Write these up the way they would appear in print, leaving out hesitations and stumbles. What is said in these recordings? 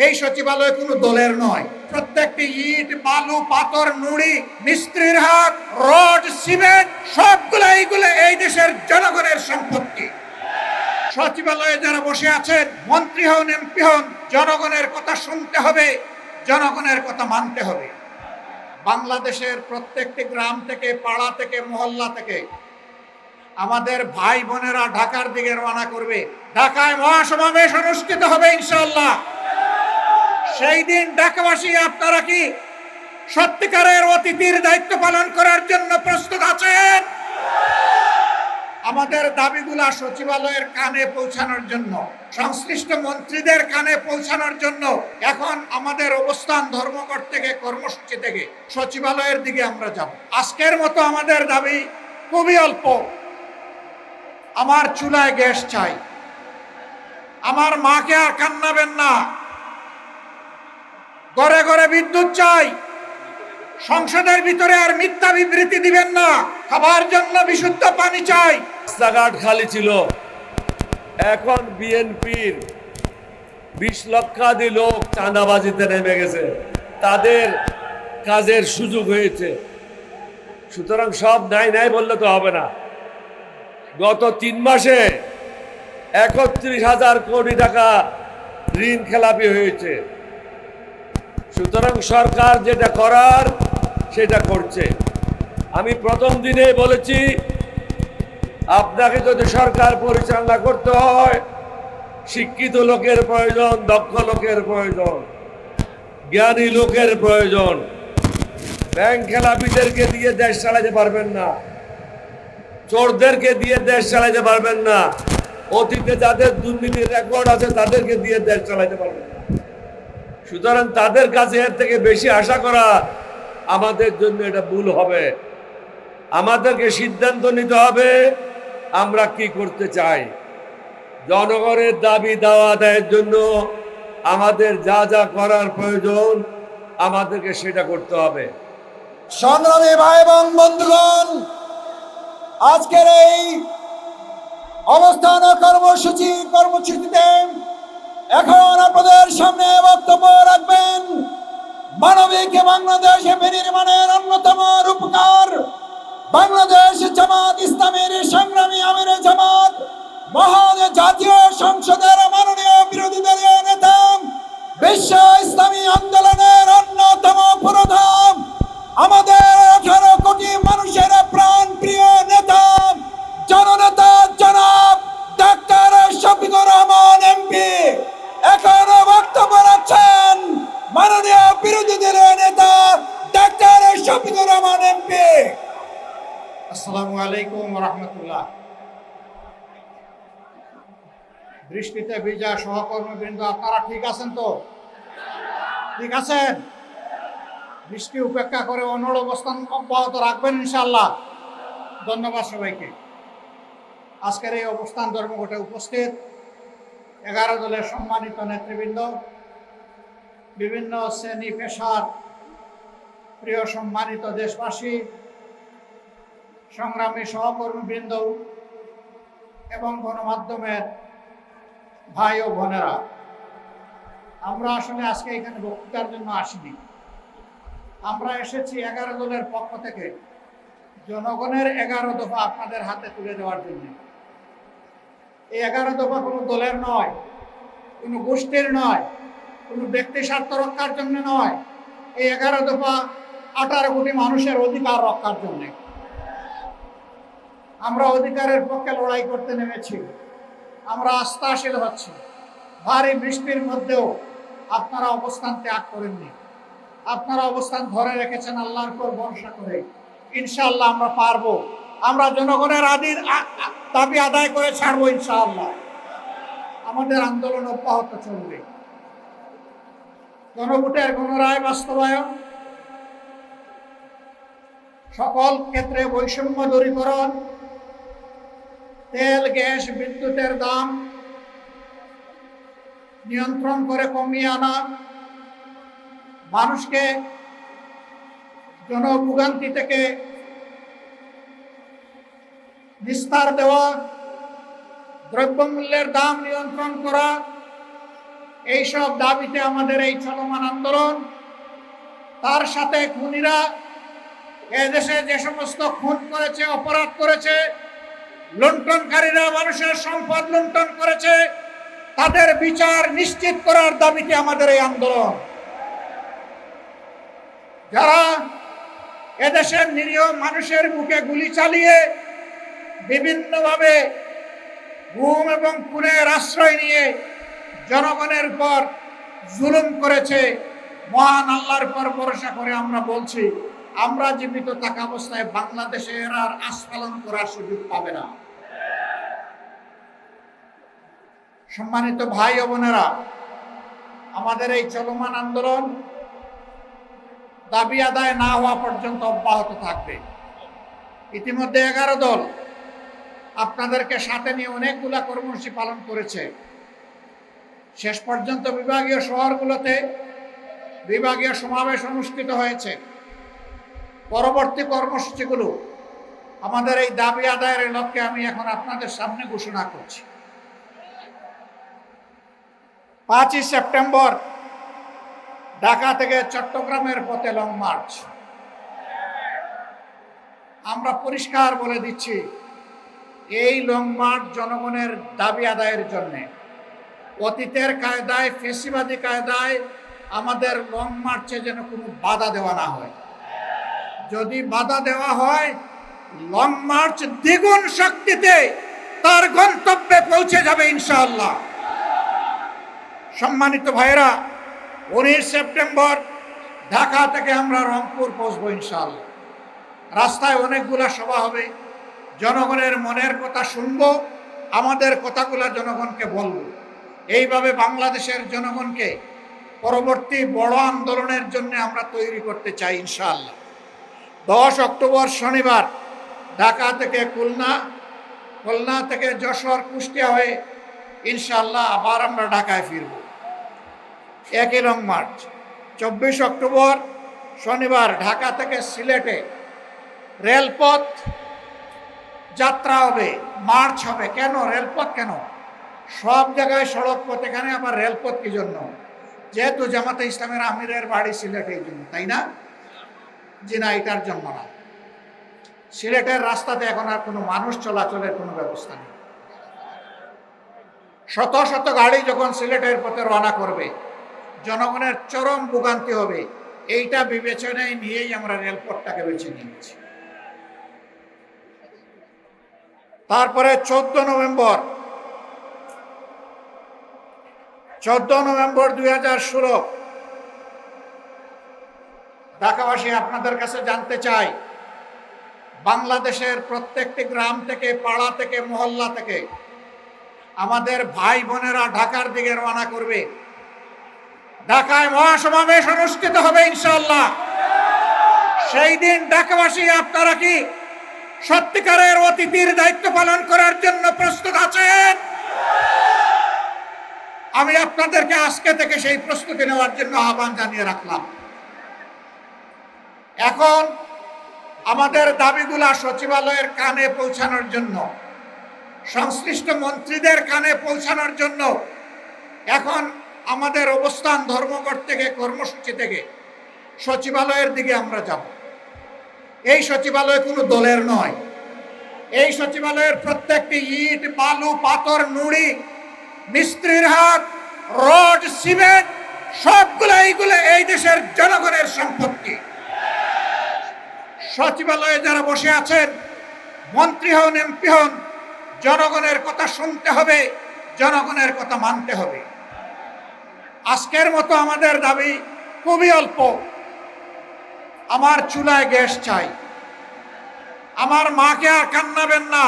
এই সচিবালয় কোনো দলের নয়। প্রত্যেকটি ইট, বালু, পাথর, নুড়ি, মিস্ত্রির হাত, রড, সিমেন্ট সবগুলো এইগুলো এই দেশের জনগণের সম্পত্তি। সচিবালয়ে যারা বসে আছেন, মন্ত্রী হন, এমপি হন, জনগণের কথা শুনতে হবে, জনগণের কথা মানতে হবে। বাংলাদেশের প্রত্যেকটি গ্রাম থেকে, পাড়া থেকে, মহল্লা থেকে আমাদের ভাই বোনেরা ঢাকার দিকে রওনা করবে। ঢাকায় মহাসমাবেশ অনুষ্ঠিত হবে ইনশাআল্লাহ। সেই দিন ঢাকাবাসী আপনারা কি সত্যিকারের অতিথির দায়িত্ব পালন করার জন্য প্রস্তুত আছেন? আমাদের দাবিগুলা সচিবালয়ের কানে পৌঁছানোর জন্য, সংশ্লিষ্ট মন্ত্রীদের কানে পৌঁছানোর জন্য এখন আমাদের অবস্থান ধর্মঘট থেকে, কর্মসূচি থেকে সচিবালয়ের দিকে আমরা যাব। আজকের মতো আমাদের দাবি খুবই অল্প। আমার চুলায় গ্যাস চাই, আমার মাকে আর কান্নাবেন না, ঘরে ঘরে বিদ্যুৎ চাই, সংসদের ভিতরে আর মিথ্যা বিবৃতি দিবেন না, খাবার জন্য বিশুদ্ধ পানি চাই। রাস্তাঘাট খালি ছিল, এখন বিএনপির 20 লক্ষাধিক লোক চাঁদাবাজিতে নেমে গেছে, তাদের কাজের সুযোগ হয়েছে। সুতরাং সব নাই নাই বললে তো হবে না। গত 3 মাসে 31,000 কোটি টাকা ঋণ খেলাপি হয়েছে। সুতরাং সরকার যেটা করার সেটা করছে। আমি প্রথম দিনে বলেছি, আপনাকে যদি সরকার পরিচালনা করতে হয়, শিক্ষিত লোকের প্রয়োজন, দক্ষ লোকের প্রয়োজন, জ্ঞানী লোকের প্রয়োজন। ব্যাংক খেলাপিদেরকে দিয়ে দেশ চালাতে পারবেন না, চোরদেরকে দিয়ে দেশ চালাতে পারবেন না, অতীতে যাদের দুর্নীতির রেকর্ড আছে তাদেরকে দিয়ে দেশ চালাতে পারবেন না। সুতরাং তাদের কাছে এর থেকে বেশি আশা করা আমাদের জন্য এটা ভুল হবে। আমাদেরকে সিদ্ধান্ত নিতে হবে আমরা কি করতে চাই। জনগণের দাবি দাওয়া আদায়ের জন্য আমাদের যা যা করার প্রয়োজন আমাদেরকে সেটা করতে হবে। সংগ্রামী ভাই এবং বন্ধুগণ, আজকের এই অবস্থান ও কর্মসূচিতে এখন আপনাদের সামনে বক্তব্য রাখবেন মানবিক বাংলাদেশ বিনির্মাণের অন্যতম রূপকার বাংলাদেশ জামাত ইসলামীর সংগ্রামী আমির জামাত, মহান জাতীয় সংসদের মাননীয় বিরোধী দলীয় নেতা, বিশ্ব ইসলামী আন্দোলনের অন্যতম পুরোধা, আমাদের 18 কোটি মানুষের প্রাণ প্রিয় নেতা, জননেতা জনাব ডাক্তার শফিকুর রহমান এমপি এখন বক্তব্য রাখছেন মাননীয় বিরোধী দলীয় নেতা ডাক্তার শফিকুর রহমান এমপি। আসসালামু আলাইকুম রহমতুল্লাহ। বৃষ্টিতে ভিজা সহকর্মীবৃন্দ, আপনারা ঠিক আছেন তো? ঠিক আছেন? বৃষ্টি উপেক্ষা করে অনড় অবস্থান অব্যাহত রাখবেন ইনশাআল্লাহ। ধন্যবাদ সবাইকে। আজকের এই অবস্থান ধর্মঘটে উপস্থিত 11 দলের সম্মানিত নেতৃবৃন্দ, বিভিন্ন শ্রেণী পেশার প্রিয় সম্মানিত দেশবাসী, সংগ্রামী সহকর্মীবৃন্দ এবং গণমাধ্যমের ভাই ও বোনেরা, আমরা আসলে আজকে এখানে বক্তৃতার জন্য আসিনি। আমরা এসেছি 11 দলের পক্ষ থেকে জনগণের 11 দফা আপনাদের হাতে তুলে দেওয়ার জন্য। এই 11 দফা কোনো দলের নয়, কোনো গোষ্ঠীর নয়, কোনো ব্যক্তি স্বার্থ রক্ষার জন্য নয়। এই 11 দফা 18 কোটি মানুষের অধিকার রক্ষার জন্য। আমরা অধিকারের পক্ষে লড়াই করতে নেমেছি। আমরা আস্থাশীল হচ্ছি। ভারী বৃষ্টির মধ্যেও আপনারা অবস্থান ত্যাগ করেননি, আপনারা অবস্থান ধরে রেখেছেন আল্লাহর উপর ভরসা করে। ইনশাআল্লাহ আমরা পারবো। আমরা জনগণের দাবি আদায় করে ছাড়বো ইনশাআল্লাহ। আমাদের আন্দোলন অব্যাহত চলবে। গণভোটের গণরায় বাস্তবায়ন, সকল ক্ষেত্রে বৈষম্য দূরীকরণ, তেল, গ্যাস, বিদ্যুতের দাম নিয়ন্ত্রণ করে কমিয়ে আনা, মানুষকে জনভোগান্তি থেকে নিস্তার দেওয়া, দ্রব্যমূল্যের দাম নিয়ন্ত্রণ করা, এইসব দাবিতে আমাদের এই চলমান আন্দোলন। তার সাথে খুনিরা এদেশে যে সমস্ত খুন করেছে, অপরাধ করেছে, লুণ্ঠনকারীরা মানুষের সম্পদ লুণ্ঠন করেছে, তাদের বিচার নিশ্চিত করার দাবিতে আমাদের এই আন্দোলন। যারা এদেশের নিরীহ মানুষের বুকে গুলি চালিয়ে বিভিন্নভাবে গুম এবং খুনের আশ্রয় নিয়ে জনগণের উপর জুলুম করেছে, মহান আল্লাহর উপর ভরসা করে আমরা বলছি, আমরা জীবিত থাকা অবস্থায় বাংলাদেশে এরা আর আস্ফালন করার সুযোগ পাবে না। সম্মানিত ভাই ও বোনেরা, আমাদের এই চলমান আন্দোলন দাবি আদায় না হওয়া পর্যন্ত অব্যাহত থাকবে। ইতিমধ্যে 11 দল আপনাদেরকে সাথে নিয়ে অনেকগুলা কর্মসূচি পালন করেছে। শেষ পর্যন্ত বিভাগীয় শহরগুলোতে বিভাগীয় সমাবেশ অনুষ্ঠিত হয়েছে। পরবর্তী কর্মসূচিগুলো আমাদের এই দাবি আদায়ের লক্ষ্যে আমি এখন আপনাদের সামনে ঘোষণা করছি। 5ই সেপ্টেম্বর ঢাকা থেকে চট্টগ্রামের পথে লং মার্চ। আমরা পরিষ্কার বলে দিচ্ছি, এই লং মার্চ জনগণের দাবি আদায়ের জন্য। অতীতের কায়দায়, ফেসিবাদী কায়দায় আমাদের লং মার্চে যেন কোনো বাধা দেওয়া না হয়। যদি বাধা দেওয়া হয়, লং মার্চ দ্বিগুণ শক্তিতে তার গন্তব্যে পৌঁছে যাবে ইনশাআল্লাহ। সম্মানিত ভাইরা, 19 সেপ্টেম্বর ঢাকা থেকে আমরা রংপুর পৌঁছবো ইনশাআল্লাহ। রাস্তায় অনেকগুলা সভা হবে, জনগণের মনের কথা শুনবো, আমাদের কথাগুলা জনগণকে বলবো। এইভাবে বাংলাদেশের জনগণকে পরবর্তী বড় আন্দোলনের জন্য আমরা তৈরি করতে চাই ইনশাআল্লাহ। 10 অক্টোবর শনিবার ঢাকা থেকে খুলনা, খুলনা থেকে যশোর, কুষ্টিয়া হয়ে ইনশাআল্লাহ আবার আমরা ঢাকায় ফিরব। একই লং মার্চ। 24 অক্টোবর শনিবার ঢাকা থেকে সিলেটে রেলপথ যাত্রা হবে, মার্চ হবে। কেন রেলপথ? কেন? সব জায়গায় সড়ক পথ, এখানে আবার রেলপথ কি জন্য? যেহেতু জামাতে ইসলামের আমিরের বাড়ি সিলেটে, এই জন্য, তাই না? জি না, এটার জন্য না। সিলেটের রাস্তাতে এখন আর কোনো মানুষ চলাচলের কোনো ব্যবস্থা নেই। শত শত গাড়ি যখন সিলেটের পথে রওনা করবে, জনগণের চরম ভোগান্তি হবে। এইটা বিবেচনায় নিয়েই আমরা রেলপথটাকে বেছে নিয়েছি। তারপরে 14 নভেম্বর 2016 ঢাকাবাসী, আপনাদের কাছে জানতে চাই, বাংলাদেশের প্রত্যেকটি গ্রাম থেকে, পাড়া থেকে, মহল্লা থেকে আমাদের ভাই বোনেরা ঢাকার দিকে রওনা করবে। ঢাকায় মহাসমাবেশ অনুষ্ঠিত হবে ইনশাআল্লাহ। সেই দিন ঢাকাবাসী, আপনারা কি সত্যিকারের অতিথির দায়িত্ব পালন করার জন্য প্রস্তুত আছেন? আমি আপনাদেরকে আজকে থেকে সেই প্রস্তুতি নেওয়ার জন্য আহ্বান জানিয়ে রাখলাম। এখন আমাদের দাবিগুলা সচিবালয়ের কানে পৌঁছানোর জন্য, সংশ্লিষ্ট মন্ত্রীদের কানে পৌঁছানোর জন্য এখন আমাদের অবস্থান ধর্মঘট থেকে, কর্মসূচি থেকে সচিবালয়ের দিকে আমরা যাব। এই সচিবালয় কোনো দলের নয়। এই সচিবালয়ের প্রত্যেকটি ইট, বালু, পাথর, নুড়ি, মিস্ত্রির হাত, রড, সিমেন্ট সবগুলো এইগুলো এই দেশের জনগণের সম্পত্তি। সচিবালয়ে যারা বসে আছেন, মন্ত্রী হন, এমপি হন, জনগণের কথা শুনতে হবে, জনগণের কথা মানতে হবে। আজকের মতো আমাদের দাবি খুবই অল্প। আমার চুলায় গ্যাস চাই, আমার মাকে আর কান্নাবেন না,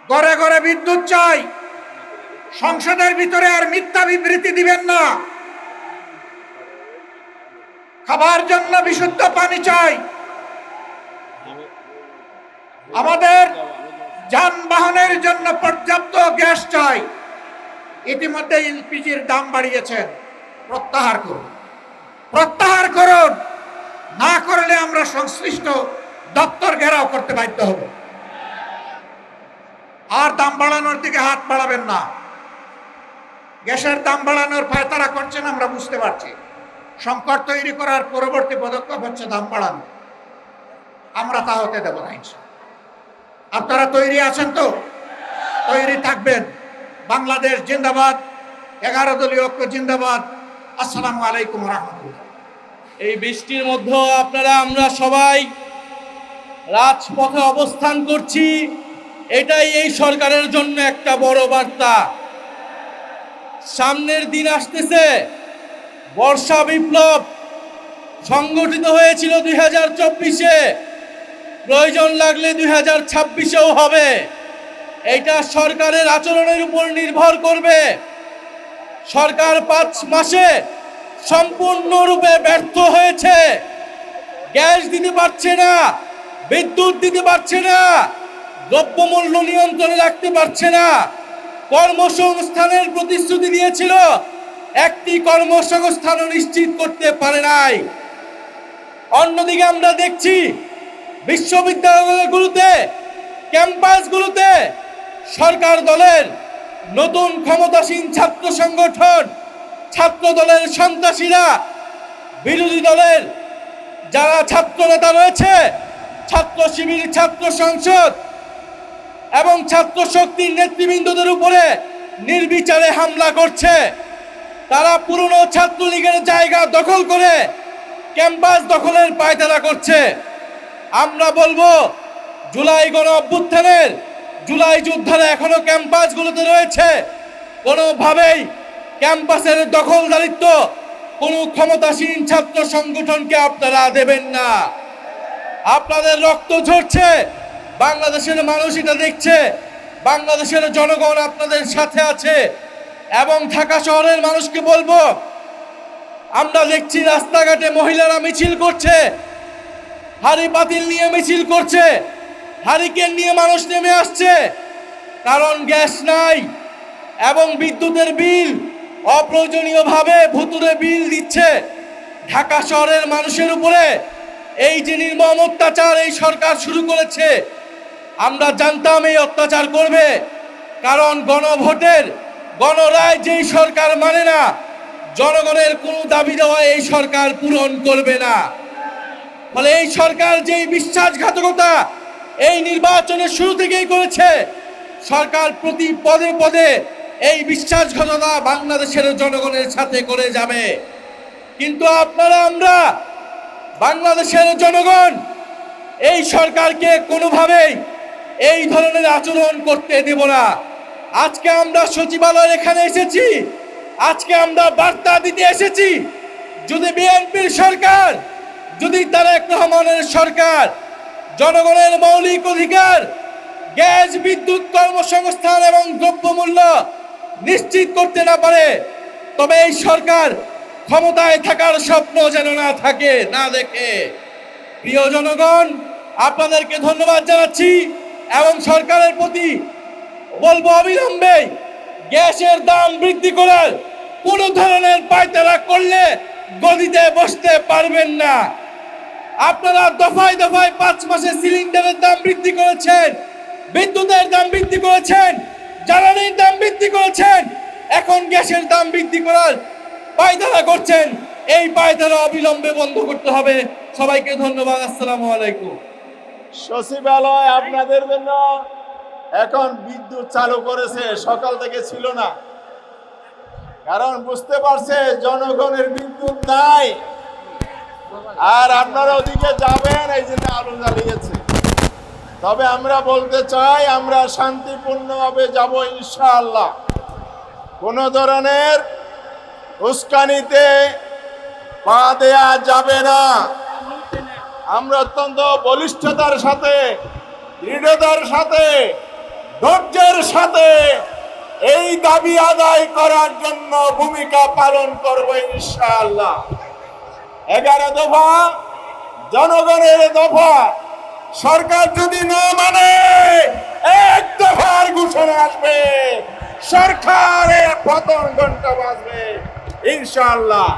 ঘরে ঘরে বিদ্যুৎ চাই, সংসদের ভিতরে আর মিথ্যা বিবৃতি দিবেন না, খাবার জন্য বিশুদ্ধ পানি চাই, আমাদের যানবাহনের জন্য পর্যাপ্ত গ্যাস চাই। ইতিমধ্যে এলপিজির দাম বাড়িয়েছেন, প্রত্যাহার করুন, প্রত্যাহার করুন। না করলে আমরা সংশ্লিষ্ট দপ্তর ঘেরাও করতে বাধ্য হব। আর দাম বাড়ানোর দিকে হাত বাড়াবেন না। গ্যাসের দাম বাড়ানোর পায়তারা করছেন আমরা বুঝতে পারছি। সংকট তৈরি করার পরবর্তী পদক্ষেপ হচ্ছে দাম বাড়ানো। আমরা তা হতে দেব না ইনশাআল্লাহ। আপনারা তৈরি আছেন তো? তৈরি থাকবেন। বাংলাদেশ জিন্দাবাদ, 11 দলীয় ঐক্য জিন্দাবাদ। আসসালামু আলাইকুম রহমতুল্লাহ। এই বৃষ্টির মধ্যেও আমরা সবাই রাজপথে অবস্থান করছি, এটাই এই সরকারের জন্য একটা বড় বার্তা। সামনের দিন আসতেছে, বর্ষা বিপ্লব সংগঠিত হয়েছিল 2024-এ, প্রয়োজন লাগলে 2026-এও হবে। এটা সরকারের আচরণের উপর নির্ভর করবে। সরকার 5 মাসে সম্পূর্ণরূপে ব্যর্থ হয়েছে। গ্যাস দিতে পারছে না, বিদ্যুৎ দিতে পারছে না, দ্রব্যমূল্য নিয়ন্ত্রণে রাখতে পারছে না। কর্মসংস্থানের প্রতিশ্রুতি দিয়েছিল, একটি কর্মসংস্থানও নিশ্চিত করতে পারে নাই। অন্যদিকে আমরা দেখছি বিশ্ববিদ্যালয়গুলোতে, ক্যাম্পাসগুলোতে সরকার দলের নতুন ক্ষমতাসীন ছাত্র সংগঠন, ছাত্র দলের সন্ত্রাসীরা, বিরোধী দলের যারা ছাত্র নেতা রয়েছে, ছাত্র শিবির, ছাত্র সংসদ এবং ছাত্র শক্তির নেতৃবৃন্দদের উপরে নির্বিচারে হামলা করছে। তারা পুরনো ছাত্রলীগের জায়গা দখল করে ক্যাম্পাস দখলের পায়তারা করছে। আমরা বলবো, জুলাই গণ অভ্যুত্থানের জুলাই যোদ্ধারা এখনো ক্যাম্পাসগুলোতে রয়েছে। কোনোভাবেই ক্যাম্পাসের দখলদারিত্ব কোনো ক্ষমতাসীন ছাত্র সংগঠনকে আপনারা দেবেন না। আপনাদের রক্ত ঝরছে, বাংলাদেশের মানুষ এটা দেখছে, বাংলাদেশের জনগণ আপনাদের সাথে আছে। এবং ঢাকা শহরের মানুষকে বলবো, আমরা দেখছি রাস্তাঘাটে মহিলারা মিছিল করছে, হাড়ি পাতিল নিয়ে মিছিল করছে, হারিকেন নিয়ে মানুষ নেমে আসছে, কারণ গ্যাস নাই এবং বিদ্যুতের বিল অপ্রয়োজনীয়ভাবে ভুতুরে বিল দিচ্ছে। ঢাকা শহরের মানুষের উপরে এই যে নির্মম অত্যাচার এই সরকার শুরু করেছে, আমরা জানতাম এই অত্যাচার করবে, কারণ গণভোটের গণরায় যেই সরকার মানে না, জনগণের কোনো দাবি দেওয়া এই সরকার পূরণ করবে না। ফলে এই সরকার যেই বিশ্বাসঘাতকতা এই নির্বাচনের শুরু থেকেই করেছে, সরকার প্রতি পদে পদে এই বিশ্বাসঘাতকতা বাংলাদেশের জনগণের সাথে করে যাবে। কিন্তু আমরা বাংলাদেশের জনগণ এই সরকারকে কোনোভাবেই এই ধরনের আচরণ করতে দেব না। আজকে আমরা সচিবালয়ের এখানে এসেছি, আজকে আমরা বার্তা দিতে এসেছি, যদি বিএনপির সরকার, যদি তারেক রহমানের সরকার জনগণের মৌলিক অধিকার গ্যাস, বিদ্যুৎ, কর্মসংস্থান এবং দ্রব্যমূল্য নিশ্চিত করতে না পারে, তবে এই সরকার ক্ষমতায় থাকার স্বপ্ন যেন না থাকে, না দেখে। প্রিয় জনগণ, আপনাদেরকে ধন্যবাদ জানাচ্ছি এবং সরকারের প্রতি বলবো, অবিলম্বে গ্যাসের দাম বৃদ্ধি করার কোনো ধরনের পায়তারা করলে গদিতে বসতে পারবেন না। আপনারা দফায় দফায় 5 মাসে সিলিন্ডারের দাম বৃদ্ধি করেছেন, বিদ্যুতের দাম বৃদ্ধি করেছেন, জ্বালানির দাম বৃদ্ধি করেছেন, এখন গ্যাসের দাম বৃদ্ধি করার পায়তারা করছেন। এই পায়তারা অবিলম্বে বন্ধ করতে হবে। সবাইকে ধন্যবাদ। আসসালামু আলাইকুম। সচিবালয় আপনাদের জন্য এখন বিদ্যুৎ চালু করেছে, সকাল থেকে ছিল না, কারণ বুঝতে পারছে জনগণের বিদ্যুৎ নাই, আর আপনারা ওদিকে যাবেন, এই জন্য আলো জ্বালিয়েছে। তবে আমরা বলতে চাই, আমরা শান্তিপূর্ণভাবে যাব ইনশাআল্লাহ। কোনো ধরনের উস্কানিতে পা দেয়া যাবে না। আমরা অত্যন্ত বলিষ্ঠতার সাথে, দৃঢ়তার সাথে, ধৈর্যের সাথে এই দাবি আদায় করার জন্য ভূমিকা পালন করব ইনশাআল্লাহ। 11 দফা জনগণের দফা, সরকার যদি না মানে 1 দফার ঘোষণা আসবে, সরকারের পতন ঘন্টা বাজবে ইনশাআল্লাহ।